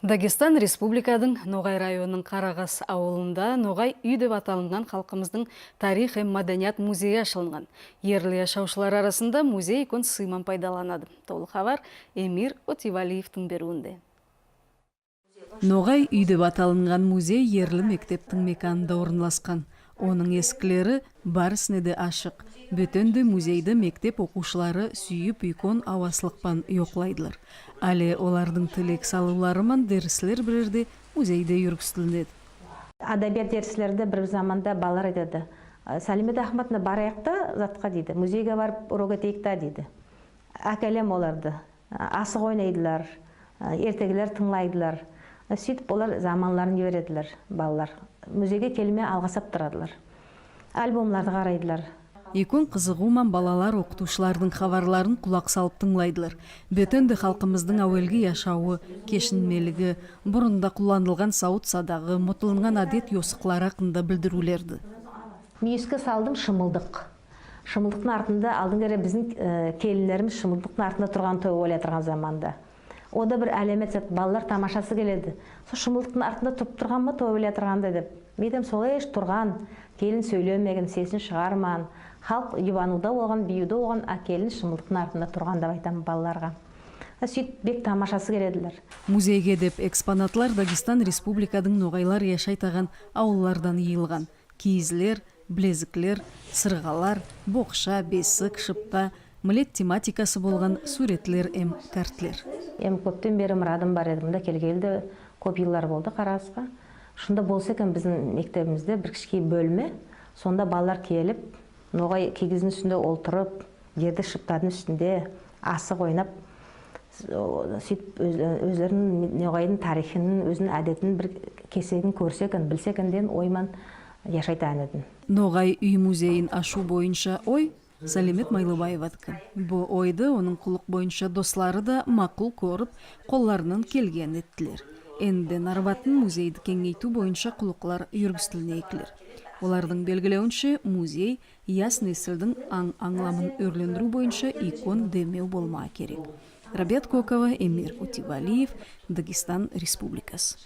Дагестан Республикадың Ноғай районының Қарағас ауылында Ноғай үй деп аталынған халқымыздың тарих һәм маданият музейі ашылған. Ерлі яшаушылар арасында музей икон сыйман пайдаланады. Толық хабар Эмир Отивалиевтің беруінде. Ноғай үй деп аталынған музей ерлі мектептің меканында орналасқан. Оның ескілері барысыны де ашық. Бөтенді музейді мектеп оқушылары сүйіп икон аваслықпан йоқлайдылар. Әлі олардың тілек салуларыман дәріслер бірерде музейде жүргістілінеді. Адабият дәріслерді бір заманда балар едеді. Сәлімет Ахматны бараяқта затқа дейді. Музейге барып урок етейікта дейді. Әкелем оларды. Асық ойнайдылар. Ертегілер тыңлайдылар. Сөйтіп олар заманларын жібереділер балалар. Музейге келме алғасап тұрадылар. Альбомларды қарайдылар. Икон қызығуман балалар оқытушылардың хабарларын құлақ салып тыңлайдылар. Бөтенді халқымыздың әуелгі яшауы, кешінмелігі, бұрында құланылған сауыт садағы, мұтылынған адет йосықлар ақында білдірулерді. Мүйіске салдым шымылдық. Шымылдықтың артында алдың кере біздің келінлеріміз шымылдықтың артында тұрған той ойлай тұрған заманда. Ода бір әлемет сәт балалар тамашасы келеді. Сол шымылдықтың артында тұрып тұрған ма той ойлай тұрғанда деп. Медем солай еш тұрған, келін сөйлемеген, сесін шығарман. Халық юбануда болған, биюда болған, келін шымылдықтың артында тұрған деп айтамын балаларға. Сөйтіп бек тамашасы келеділер. Музейге деп экспонатлар Дагестан Республикадың ноғайлар яшайтаған ауыллардан йыйылған. Киізлер, білезіклер, сырғалар, боқша, бесік, шыпта, мілет тематикасы болған суретлер әм картлер. Көптен бері мұрадым бар еді, мұнда келгелді көп жылдар болды Қарағасқа. Шында болса екен біздің мектебімізде бір кішкей бөлме, сонда балалар келіп, ноғай кигіздің үстінде олтырып, жерді шыптардың үстінде асық ойнап, сөйтіп өздерінің ноғайдың тарихының, өзінің әдетінің бір кесегін көрсе екен, білсе екен деген ойман яшайтан едім. Ноғай үй музейін ашу бойынша ой Сәлемет Майлыбаевадыкы. Бұ ойды оның құлық бойынша дослары да мақұл көріп, қолларынан келген еттілер. Енді Нарбатын музейді кеңейту бойынша құлықлар үргістіліне екілер. Олардың белгілеуінше музей яс несілдің аңламын өрлендіру бойынша икон демеу болма керек. Рабиат Кокова, Эмир Отивалиев, Дагестан Республикасы.